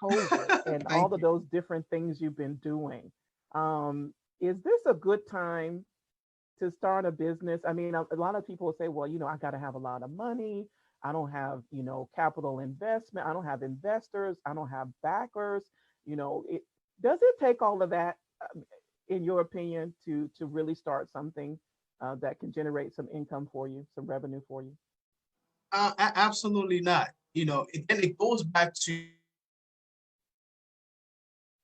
COVID and Thank all of you. those different things you've been doing. Is this a good time to start a business? I mean, a lot of people say, well, I got to have a lot of money. I don't have, capital investment. I don't have investors. I don't have backers. Does it take all of that, in your opinion, to really start something that can generate some income for you, some revenue for you? Absolutely not. And it goes back to,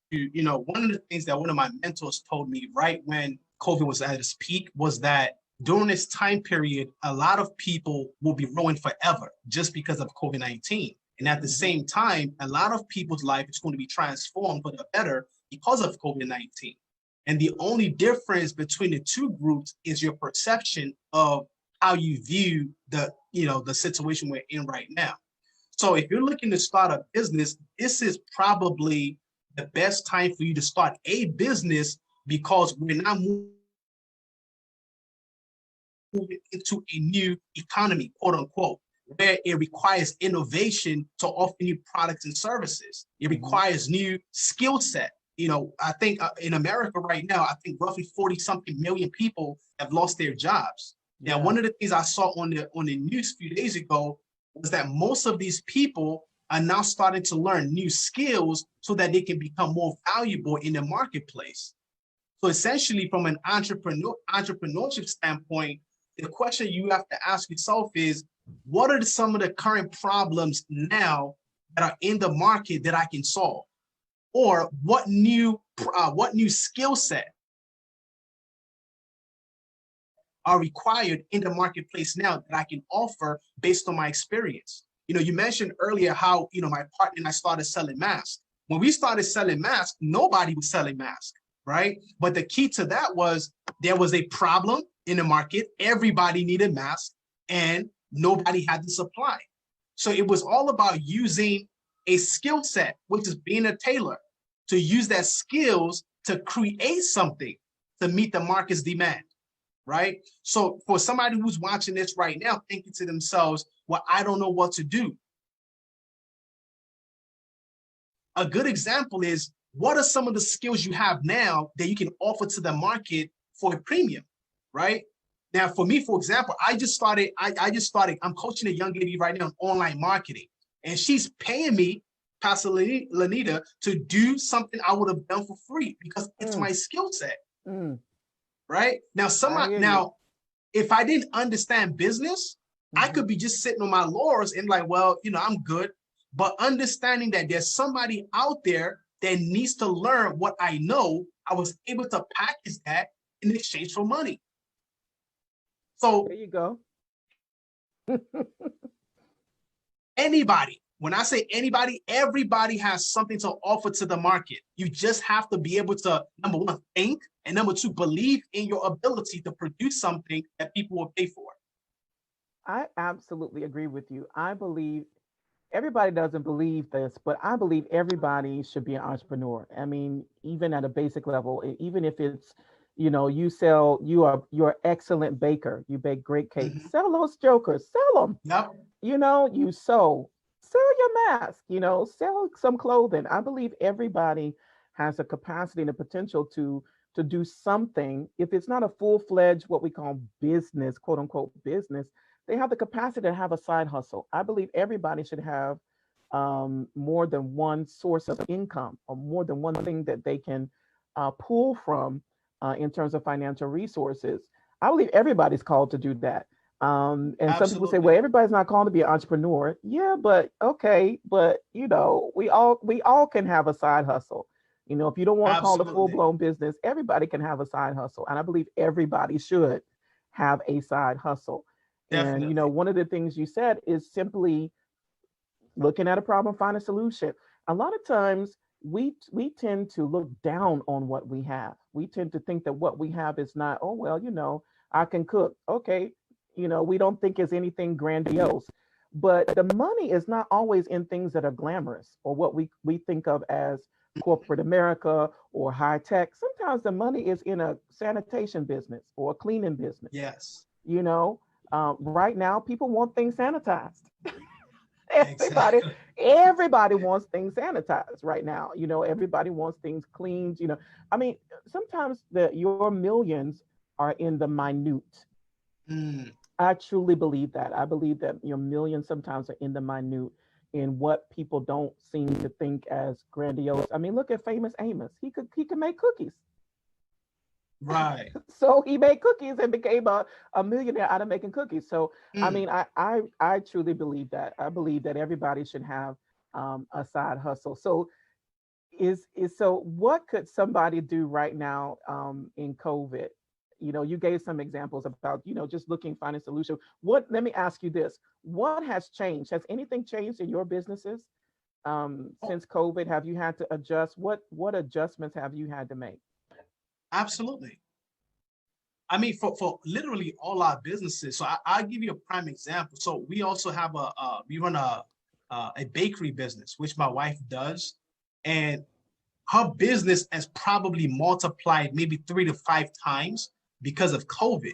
one of the things that one of my mentors told me right when COVID was at its peak was that during this time period, a lot of people will be ruined forever just because of COVID-19. And at the Hmm. same time, a lot of people's life is going to be transformed for the better because of COVID-19. And the only difference between the two groups is your perception of how you view the situation we're in right now. So if you're looking to start a business, this is probably the best time for you to start a business because we're not moving into a new economy, quote unquote, where it requires innovation to offer new products and services. It Hmm. requires new skill set. I think in America right now, I think roughly 40 something million people have lost their jobs. Now, Yeah. one of the things I saw on the news a few days ago was that most of these people are now starting to learn new skills so that they can become more valuable in the marketplace. So essentially, from an entrepreneurship standpoint, the question you have to ask yourself is, what are some of the current problems now that are in the market that I can solve? Or what new skill set are required in the marketplace now that I can offer based on my experience? You mentioned earlier how, my partner and I started selling masks. When we started selling masks, nobody was selling masks, right? But the key to that was there was a problem in the market. Everybody needed masks and nobody had the supply. So it was all about using a skill set, which is being a tailor, to use that skills to create something to meet the market's demand, right? So for somebody who's watching this right now, thinking to themselves, well, I don't know what to do. A good example is, what are some of the skills you have now that you can offer to the market for a premium, right? Now, for me, for example, I'm coaching a young lady right now in online marketing, and she's paying me, Pastor Lanita, to do something I would have done for free because it's Mm, my skill set, mm, right? Now, I hear you. if I didn't understand business, I Hmm. could be just sitting on my laurels and like, well, I'm good. But understanding that there's somebody out there that needs to learn what I know, I was able to package that in exchange for money. There So you go. anybody, when I say anybody, everybody has something to offer to the market. You just have to be able to, number one, think, and number two, believe in your ability to produce something that people will pay for. I absolutely agree with you. I believe everybody doesn't believe this, but I believe everybody should be an entrepreneur. I mean, even at a basic level, even if it's, you're an excellent baker, you bake great cakes, Mm-hmm. sell those jokers, sell them. Yep. You sew, sell your mask, sell some clothing. I believe everybody has a capacity and a potential to do something. If it's not a full-fledged, what we call business, quote unquote business, they have the capacity to have a side hustle. I believe everybody should have more than one source of income or more than one thing that they can pull from in terms of financial resources. I believe everybody's called to do that. And some people say, well, Absolutely. everybody's not called to be an entrepreneur. Yeah, but okay, but we all can have a side hustle. If you don't want to call it a full Absolutely. blown business, everybody can have a side hustle, and I believe everybody should have a side hustle. And Definitely. one of the things you said is simply looking at a problem, find a solution. A lot of times we tend to look down on what we have. We tend to think that what we have is not, oh well, I can cook. Okay, we don't think it's anything grandiose. But the money is not always in things that are glamorous or what we think of as corporate America or high tech. Sometimes the money is in a sanitation business or a cleaning business. Yes. You know, right now people want things sanitized. everybody, Exactly. everybody wants things sanitized right now. Everybody wants things cleaned. I mean, sometimes your millions are in the minute. Mm, I truly believe that. I believe that your millions sometimes are in the minute, in what people don't seem to think as grandiose. I mean, look at famous Amos. He could make cookies. right. So he made cookies and became a millionaire out of making cookies. So I Mm. mean, I truly believe that. I believe that everybody should have a side hustle. So so what could somebody do right now in COVID? You gave some examples about just looking, finding solution. What Let me ask you this: what has changed? Has anything changed in your businesses Oh, since COVID? Have you had to adjust? What adjustments have you had to make? absolutely. I mean, for literally all our businesses. So I'll give you a prime example. So we also have we run a bakery business, which my wife does, and her business has probably multiplied maybe 3 to 5 times because of COVID.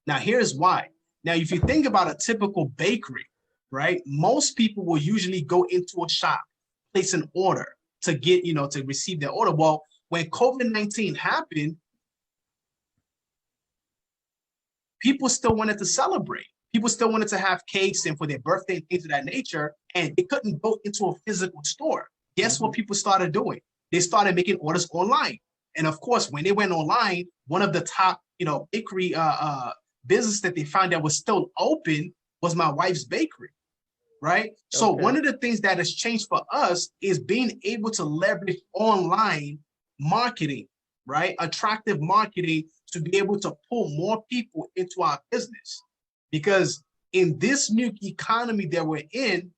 Now, here's why. Now, if you think about a typical bakery, right, most people will usually go into a shop, place an order to get, to receive their order. Well, when COVID-19 happened, people still wanted to celebrate. People still wanted to have cakes and for their birthday and things of that nature, and they couldn't go into a physical store. Guess what Hmm. people started doing? They started making orders online. And of course, when they went online, one of the top, bakery business that they found that was still open was my wife's bakery, right? So one Okay. of the things that has changed for us is being able to leverage online marketing, right? Attractive marketing to be able to pull more people into our business. Because in this new economy that we're in,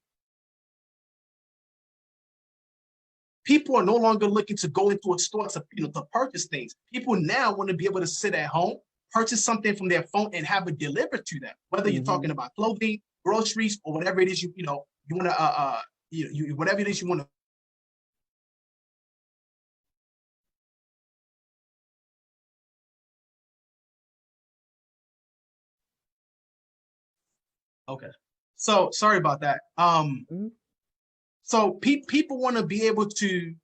people are no longer looking to go into a store to purchase things. People now want to be able to sit at home, purchase something from their phone, and have it delivered to them. Whether you're Hmm. talking about clothing, groceries, or whatever it is you want to whatever it is you want to. Okay, so sorry about that. Hmm. So people want to be able to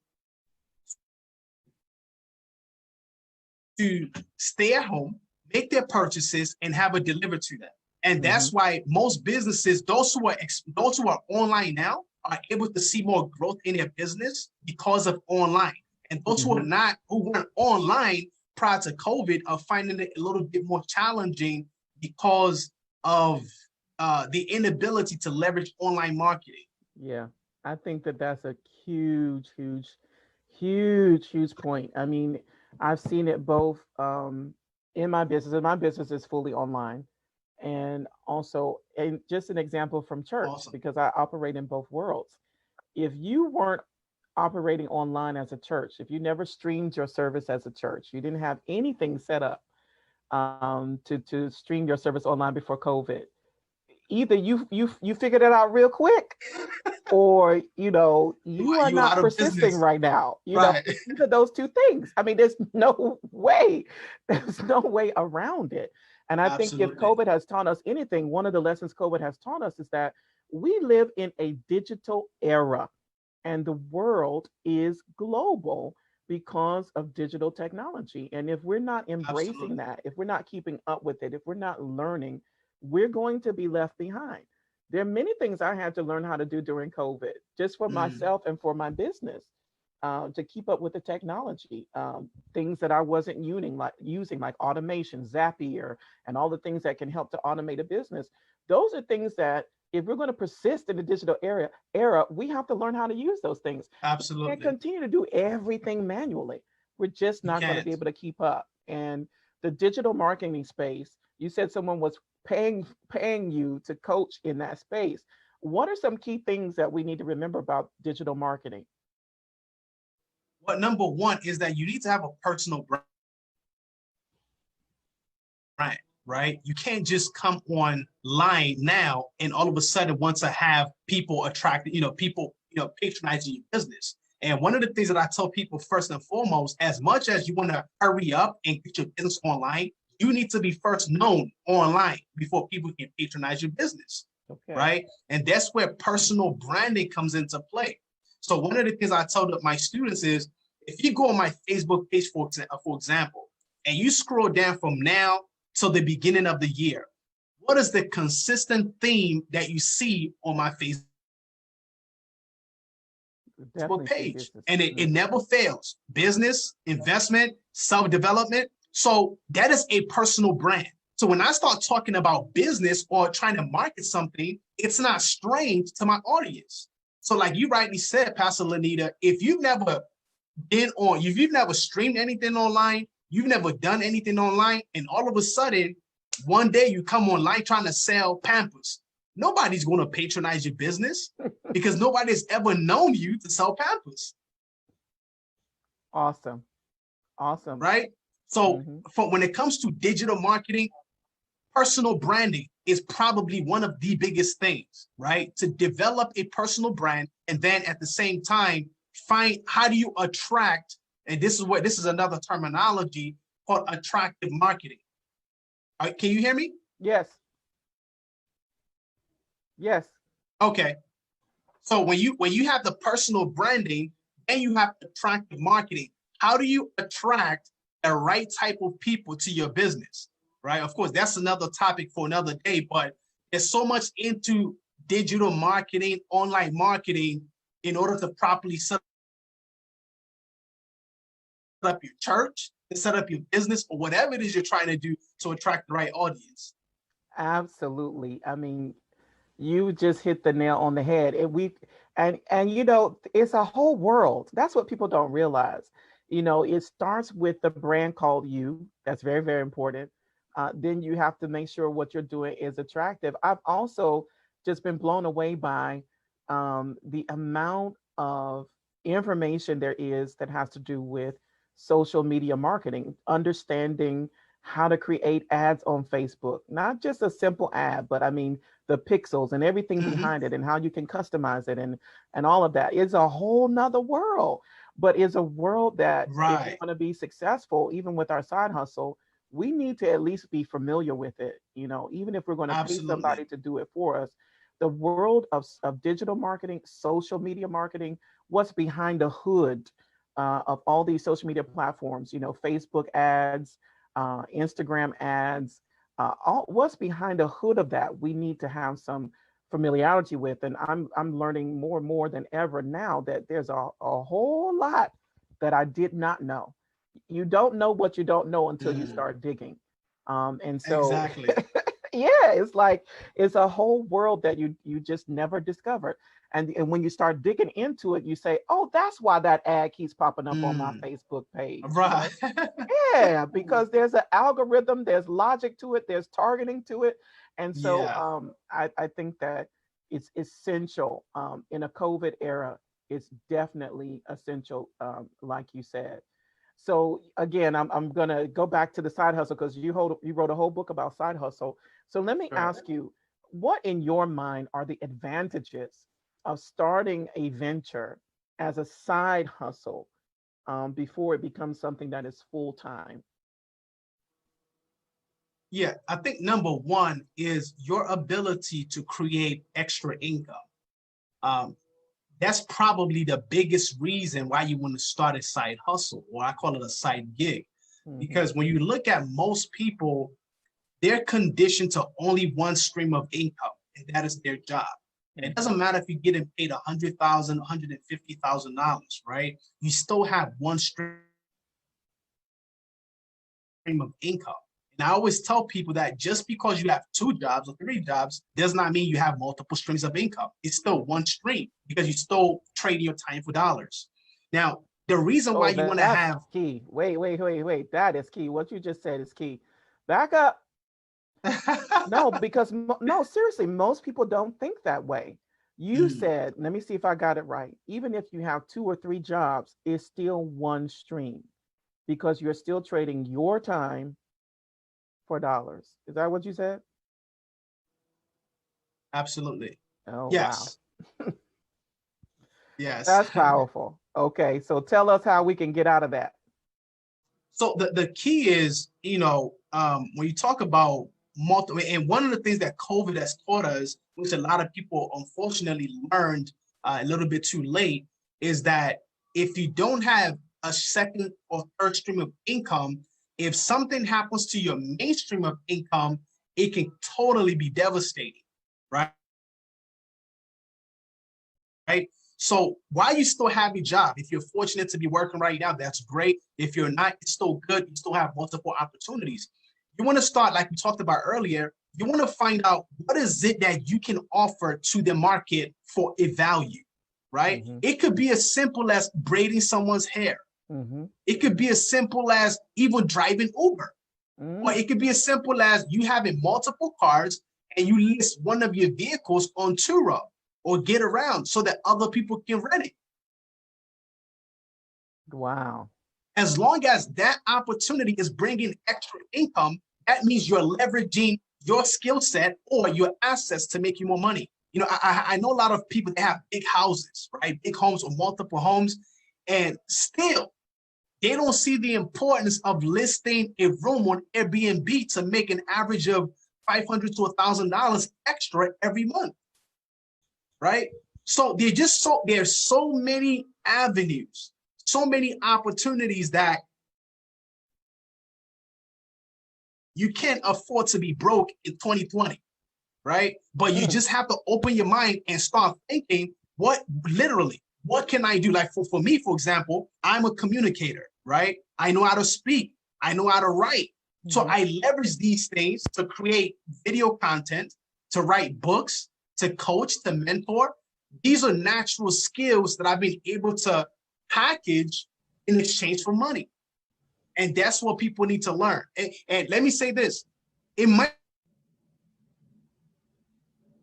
stay at home, make their purchases, and have it delivered to them. And Hmm. that's why most businesses, those who are online now, are able to see more growth in their business because of online. And those Hmm. who weren't online prior to COVID, are finding it a little bit more challenging because of the inability to leverage online marketing. Yeah, I think that that's a huge, huge, huge, huge point. I mean, I've seen it both in my business, and my business is fully online, and also, and just an example from church, Awesome. because I operate in both worlds. If you weren't operating online as a church, if you never streamed your service as a church, you didn't have anything set up to stream your service online before COVID, either you figured it out real quick, or you are You not out of persisting business, right now. right? Either those two things. I mean, there's no way. There's no way around it. And I think if Absolutely. COVID has taught us anything, one of the lessons COVID has taught us is that we live in a digital era, and the world is global because of digital technology. And if we're not embracing Absolutely. that, if we're not keeping up with it, if we're not learning, we're going to be left behind. There are many things I had to learn how to do during COVID, just for Mm, myself and for my business, to keep up with the technology. Things that I wasn't using like automation, Zapier, and all the things that can help to automate a business. Those are things that, if we're going to persist in the digital era, we have to learn how to use those things. We can't absolutely. continue to do everything manually. We're just You not going to can't. be able to keep up. And the digital marketing space, you said someone was paying you to coach in that space. What are some key things that we need to remember about digital marketing? But number one is that you need to have a personal brand, right? You can't just come online now and all of a sudden want to have people attracted, people, patronizing your business. And one of the things that I tell people first and foremost, as much as you want to hurry up and get your business online, you need to be first known online before people can patronize your business. Okay. right? And that's where personal branding comes into play. So one of the things I tell my students is, if you go on my Facebook page, for example, and you scroll down from now till the beginning of the year, what is the consistent theme that you see on my Facebook Definitely see page? business. And it never fails. Business, investment, self-development. So that is a personal brand. So when I start talking about business or trying to market something, it's not strange to my audience. So like you rightly said, Pastor Lanita, if you've never if you've never streamed anything online, you've never done anything online, and all of a sudden, one day you come online trying to sell Pampers, nobody's going to patronize your business because nobody's ever known you to sell Pampers. Awesome. Awesome. Right? So Mm-hmm. when it comes to digital marketing, personal branding is probably one of the biggest things, right? To develop a personal brand, and then at the same time, find how do you attract, and this is another terminology called attractive marketing. All right, can you hear me? Yes. Yes. Okay. So when you have the personal branding and you have attractive marketing, how do you attract the right type of people to your business? Right? Of course, that's another topic for another day, but there's so much into digital marketing, online marketing, in order to properly set up your church, to set up your business, or whatever it is you're trying to do to attract the right audience. Absolutely. I mean, you just hit the nail on the head. And it's a whole world. That's what people don't realize. It starts with the brand called you. That's very, very important. Then you have to make sure what you're doing is attractive. I've also just been blown away by the amount of information there is that has to do with social media marketing, understanding how to create ads on Facebook, not just a simple ad, but I mean the pixels and everything behind it and how you can customize it and all of that. It's a whole nother world, but it's a world that if we Right. want to be successful, even with our side hustle, we need to at least be familiar with it. Even if we're going to pay somebody Absolutely. to do it for us, the world of digital marketing, social media marketing, what's behind the hood of all these social media platforms, Facebook ads, Instagram ads, what's behind the hood of that, we need to have some familiarity with. And I'm learning more and more than ever now that there's a whole lot that I did not know. You don't know what you don't know until you start digging. And so, Exactly. yeah, it's like it's a whole world that you just never discovered. And when you start digging into it, you say, oh, that's why that ad keeps popping up on my Facebook page, Right. Yeah, because there's an algorithm, there's logic to it, there's targeting to it. And so Yeah. I think that it's essential in a COVID era. It's definitely essential, like you said. So again, I'm gonna go back to the side hustle because you wrote a whole book about side hustle. So let me Sure. ask you, what in your mind are the advantages of starting a venture as a side hustle before it becomes something that is full time? Yeah, I think number one is your ability to create extra income. Um, that's probably the biggest reason why you want to start a side hustle, or I call it a side gig. Hmm. Because when you look at most people, they're conditioned to only one stream of income, and that is their job. And it Hmm. doesn't matter if you're getting paid $100,000, $150,000, right? You still have one stream of income. And I always tell people that just because you have two jobs or three jobs does not mean you have multiple streams of income. It's still one stream because you still trade your time for dollars. Now, the reason why Oh, you want to that's have key. Wait, wait, wait, wait. That is key. What you just said is key. Back up. No, because no, seriously, most people don't think that way. You Mm, said, let me see if I got it right. Even if you have two or three jobs, it's still one stream because you're still trading your time for dollars. Is that what you said? absolutely. Oh, wow. Yes. Yes. That's powerful. Okay, so tell us how we can get out of that. So the key is, when you talk about multiple, and one of the things that COVID has taught us, which a lot of people unfortunately learned a little bit too late, is that if you don't have a second or third stream of income, if something happens to your main stream of income, it can totally be devastating, right? Right? So while you still have a job, if you're fortunate to be working right now, that's great. If you're not, it's still good. You still have multiple opportunities. You want to start, like we talked about earlier, you want to find out what is it that you can offer to the market for a value, right? Mm-hmm. It could be as simple as braiding someone's hair. Mm-hmm. It could be as simple as even driving Uber. Mm-hmm. Or it could be as simple as you having multiple cars and you list one of your vehicles on Turo or Get Around so that other people can rent it. Wow. As long as that opportunity is bringing extra income, that means you're leveraging your skill set or your assets to make you more money. You know, I know a lot of people that have big houses, right? Big homes or multiple homes, and still they don't see the importance of listing a room on Airbnb to make an average of $500 to $1,000 extra every month, right? So there's so many avenues, so many opportunities that you can't afford to be broke in 2020, right? But you just have to open your mind and start thinking, what can I do? Like for me, for example, I'm a communicator, right? I know how to speak. I know how to write. Mm-hmm. So I leverage these things to create video content, to write books, to coach, to mentor. These are natural skills that I've been able to package in exchange for money. And that's what people need to learn. And let me say this, it might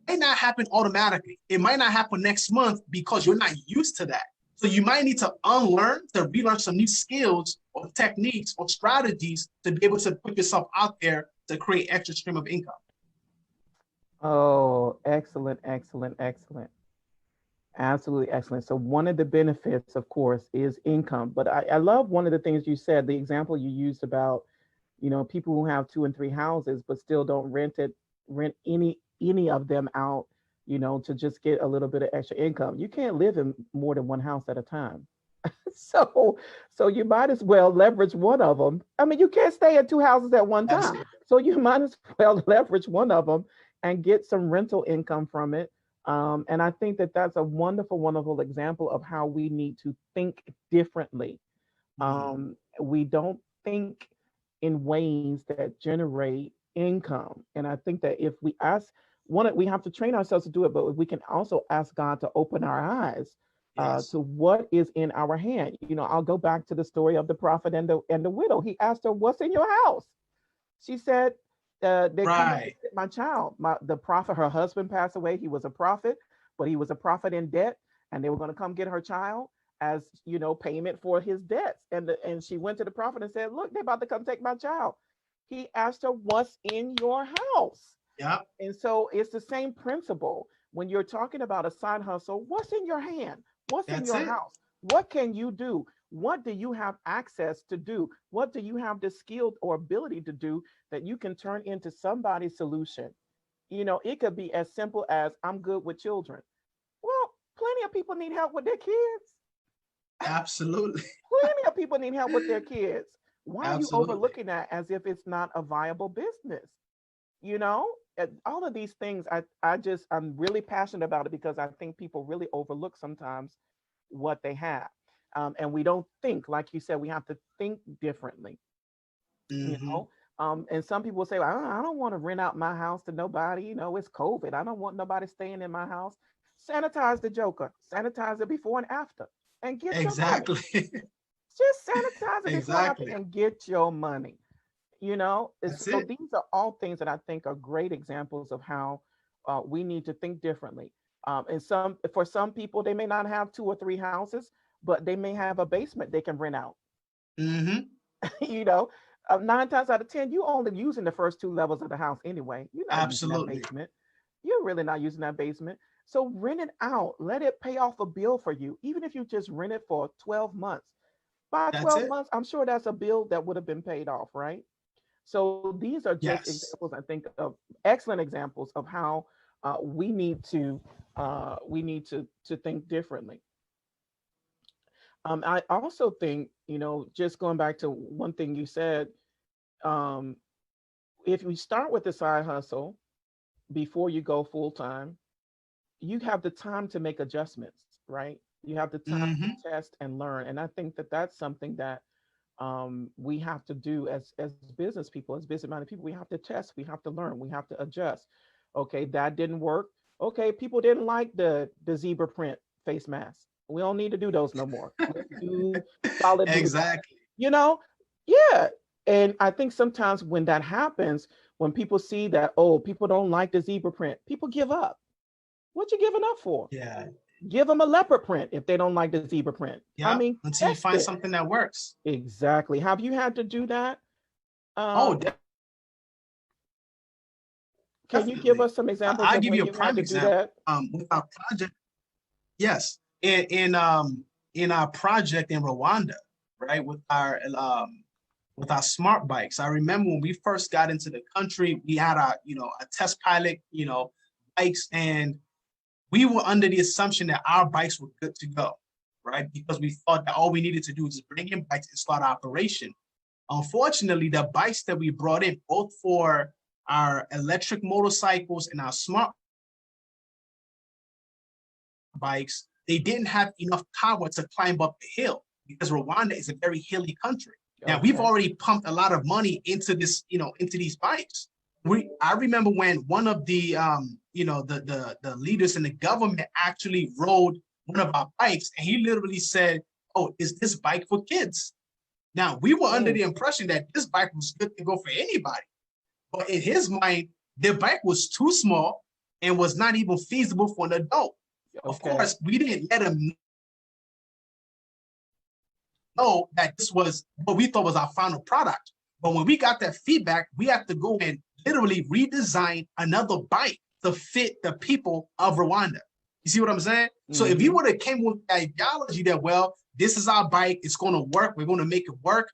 not happen automatically. It might not happen next month because you're not used to that. So you might need to unlearn, to relearn some new skills or techniques or strategies to be able to put yourself out there to create extra stream of income. Oh, excellent, excellent, excellent. Absolutely excellent. So one of the benefits, of course, is income. But I love one of the things you said, the example you used about, people who have 2 and 3 houses, but still don't rent any of them out, to just get a little bit of extra income. You can't live in more than one house at a time. So you might as well leverage one of them. I mean, you can't stay in 2 houses at one time. So you might as well leverage one of them and get some rental income from it. And I think that that's a wonderful, wonderful example of how we need to think differently. We don't think in ways that generate income. And I think that if we we have to train ourselves to do it, but we can also ask God to open our eyes to what is in our hand. I'll go back to the story of the prophet and the widow. He asked her, "What's in your house?" She said, they come to visit my child. The prophet, her husband passed away. He was a prophet, but he was a prophet in debt, and they were going to come get her child as payment for his debts. And she went to the prophet and said, "Look, they're about to come take my child." He asked her, "What's in your house?" Yeah. And so it's the same principle when you're talking about a side hustle. What's in your hand? What's in your house? What can you do? What do you have access to do? What do you have the skill or ability to do that you can turn into somebody's solution? It could be as simple as, "I'm good with children." Well, plenty of people need help with their kids. Absolutely. Plenty of people need help with their kids. Why are you Absolutely. overlooking that as if it's not a viable business? All of these things, I'm really passionate about it because I think people really overlook sometimes what they have. And we don't think, like you said, we have to think differently. And some people say, well, I don't want to rent out my house to nobody. It's COVID. I don't want nobody staying in my house. Sanitize the joker. Sanitize it before and after, and get your money. Just sanitize it before and after and get your money. So these are all things that I think are great examples of how we need to think differently. And for some people, they may not have 2 or 3 houses, but they may have a basement they can rent out. 9 times out of 10, you only using the first 2 levels of the house anyway. You're not using that basement. You're really not using that basement. So rent it out. Let it pay off a bill for you, even if you just rent it for 12 months. By 12 months, I'm sure that's a bill that would have been paid off, right? So these are just examples, I think, of excellent examples of how We need to think differently. I also think, just going back to one thing you said, um, if we start with the side hustle before you go full time, you have the time to make adjustments, right? You have the time Mm-hmm. to test and learn, and I think that that's something that we have to do as business people, as business minded people. We have to test, we have to learn, we have to adjust. Okay, that didn't work. Okay, people didn't like the zebra print face mask. We don't need to do those no more. Let's do solid blue. Exactly. You know, yeah. And I think sometimes when that happens, when people see that, oh, people don't like the zebra print, people give up. What you giving up for? Yeah. Give them a leopard print if they don't like the zebra print. I Yep. mean, Until you test find it. something that works. Exactly. Have you had to do that? Oh, Um, can you give definitely. us some examples I'll of give when you a you had prime to do example. that? With our project, yes, in our project in Rwanda, right, with our smart bikes. I remember when we first got into the country, we had a test pilot, bikes, and we were under the assumption that our bikes were good to go, right? Because we thought that all we needed to do was bring in bikes and start operation. Unfortunately, the bikes that we brought in, both for our electric motorcycles and our smart bikes, they didn't have enough power to climb up the hill because Rwanda is a very hilly country. Now we've Okay. already pumped a lot of money into this, into these bikes. I remember when one of the the leaders in the government actually rode one of our bikes, and he literally said, "Oh, is this bike for kids?" Now we were under Mm, the impression that this bike was good to go for anybody, but in his mind, the bike was too small and was not even feasible for an adult. Of okay. course, we didn't let him know that this was what we thought was our final product. But when we got that feedback, we have to go and literally redesign another bike to fit the people of Rwanda. You see what I'm saying? So if you Mm-hmm. would have came with the ideology that, well, this is our bike, it's going to work, we're going to make it work,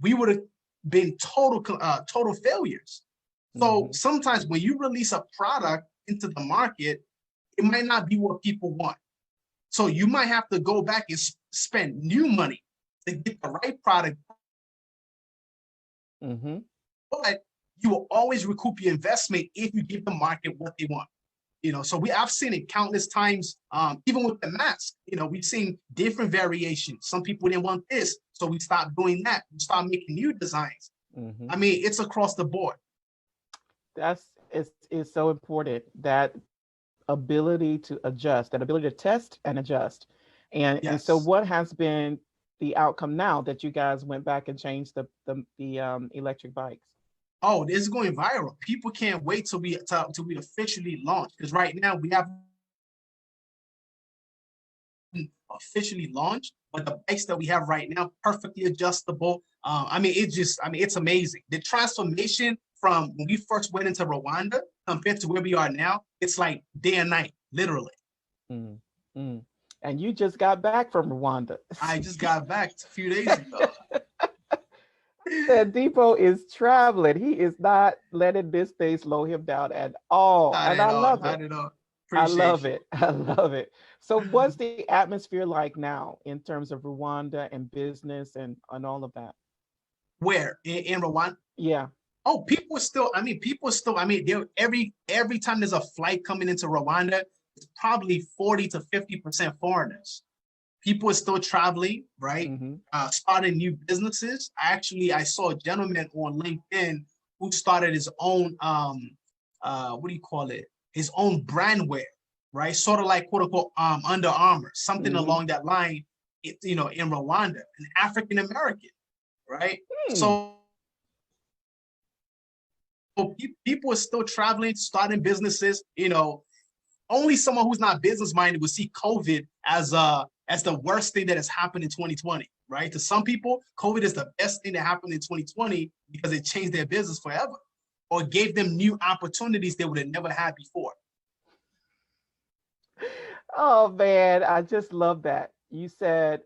we would have been total failures. So Mm-hmm. sometimes when you release a product into the market, it might not be what people want. So you might have to go back and spend new money to get the right product, Mm-hmm. but you will always recoup your investment if you give the market what they want. So I've seen it countless times. Even with the mask, we've seen different variations. Some people didn't want this, so we stopped doing that. We started making new designs. Mm-hmm. I mean, it's across the board. That's is so important. That ability to adjust, that ability to test and adjust. And so Yes. what has been the outcome now that you guys went back and changed the electric bikes? Oh, this is going viral. People can't wait till we officially launch, because right now we have officially launched, but the bikes that we have right now, perfectly adjustable. It's amazing. The transformation from when we first went into Rwanda compared to where we are now, it's like day and night, literally. Mm, mm. And you just got back from Rwanda. I just got back a few days ago. That Depot is traveling. He is not letting this thing slow him down at all. Not And at I all. love it. Not at all. I Appreciate love you. it. I love it. So what's the atmosphere like now in terms of Rwanda and business and all of that? Where in Rwanda? Yeah. Oh, every time there's a flight coming into Rwanda, it's probably 40 to 50% foreigners. People are still traveling, right? Mm-hmm. Starting new businesses. I saw a gentleman on LinkedIn who started his own what do you call it? His own brand wear, right? Sort of like quote unquote Under Armour, something Mm-hmm. along that line. In Rwanda, an African American, right? Hmm. So people are still traveling, starting businesses. Only someone who's not business minded would see COVID as the worst thing that has happened in 2020, right? To some people, COVID is the best thing that happened in 2020 because it changed their business forever or gave them new opportunities they would have never had before. Oh man, I just love that. You said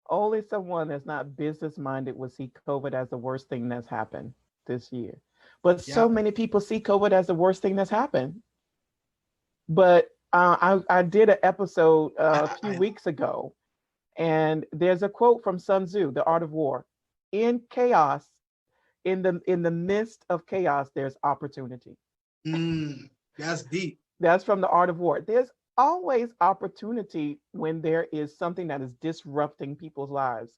only someone that's not business minded would see COVID as the worst thing that's happened this year. But so Yeah. many people see COVID as the worst thing that's happened. But I did an episode a I, few I weeks ago, and there's a quote from Sun Tzu, The Art of War. In chaos, in the midst of chaos, there's opportunity. that's deep. That's from The Art of War. There's always opportunity when there is something that is disrupting people's lives.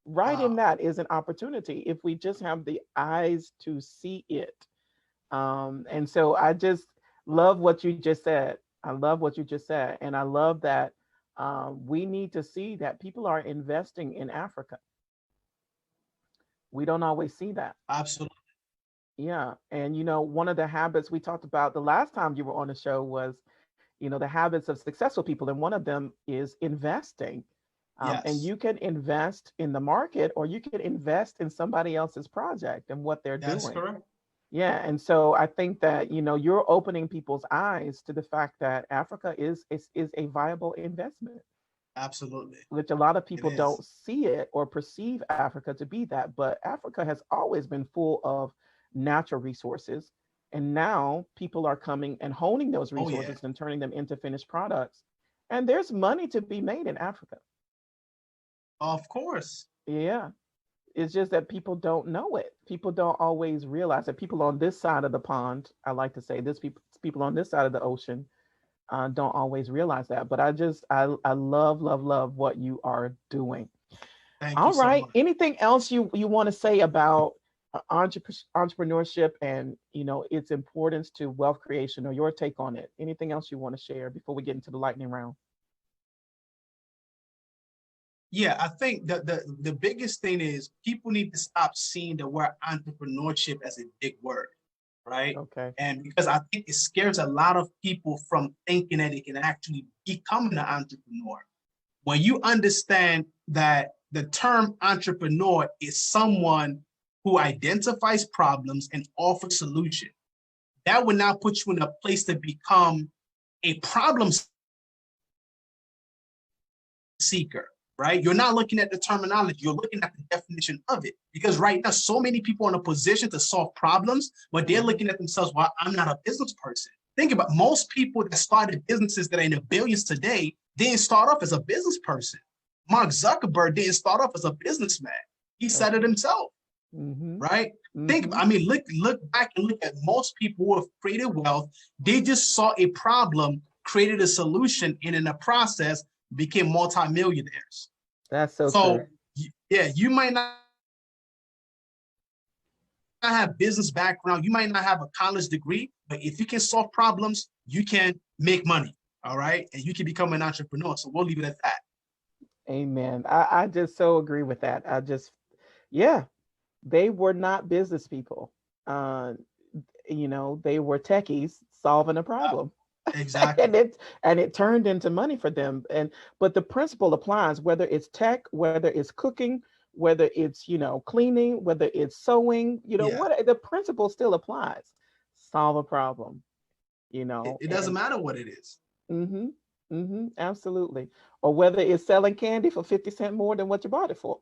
Right in Wow. that is an opportunity if we just have the eyes to see it. And so I just love what you just said. I love what you just said. And I love that we need to see that people are investing in Africa. We don't always see that. Absolutely. Yeah. And, one of the habits we talked about the last time you were on the show was, the habits of successful people. And one of them is investing. And Yes, you can invest in the market or you can invest in somebody else's project and what they're that's doing. correct. Yeah, and so I think that you're opening people's eyes to the fact that Africa is a viable investment, Absolutely. which a lot of It people is. don't see it or perceive Africa to be that. But Africa has always been full of natural resources, and now people are coming and honing those Oh yeah. resources and turning them into finished products. And there's money to be made in Africa. Of course. Yeah, it's just that people don't know it. People don't always realize that people on this side of the pond, I like to say this people on this side of the ocean don't always realize that. But I love, love, love what you are doing. Thank you All so right. much. Anything else you want to say about entrepreneurship and its importance to wealth creation or your take on it? Anything else you want to share before we get into the lightning round? Yeah, I think that the biggest thing is people need to stop seeing the word entrepreneurship as a big word, right? Okay. And because I think it scares a lot of people from thinking that they can actually become an entrepreneur. When you understand that the term entrepreneur is someone who identifies problems and offers solution, that would now put you in a place to become a problem seeker, right? You're not looking at the terminology, you're looking at the definition of it. Because right now, so many people are in a position to solve problems, but they're Mm-hmm. looking at themselves, well, I'm not a business person. Think about most people that started businesses that are in the billions today didn't start off as a business person. Mark Zuckerberg didn't start off as a businessman. He said it Okay. himself, Mm-hmm. right? Think, Mm-hmm. I mean, look back and look at most people who have created wealth. They just saw a problem, created a solution, and in the process became multimillionaires. That's so true. So yeah, you might not have business background, you might not have a college degree, but if you can solve problems, you can make money. All right. And you can become an entrepreneur. So we'll leave it at that. Amen. I just so agree with that. Yeah, they were not business people. Uh, they were techies solving a Uh, problem. exactly. And it turned into money for them. But the principle applies whether it's tech, whether it's cooking, whether it's cleaning, whether it's sewing, Yeah. what the principle still applies. Solve a problem, It doesn't and matter what it is. mm-hmm, mm-hmm, absolutely. Or whether it's selling candy for 50 cents more than what you bought it for.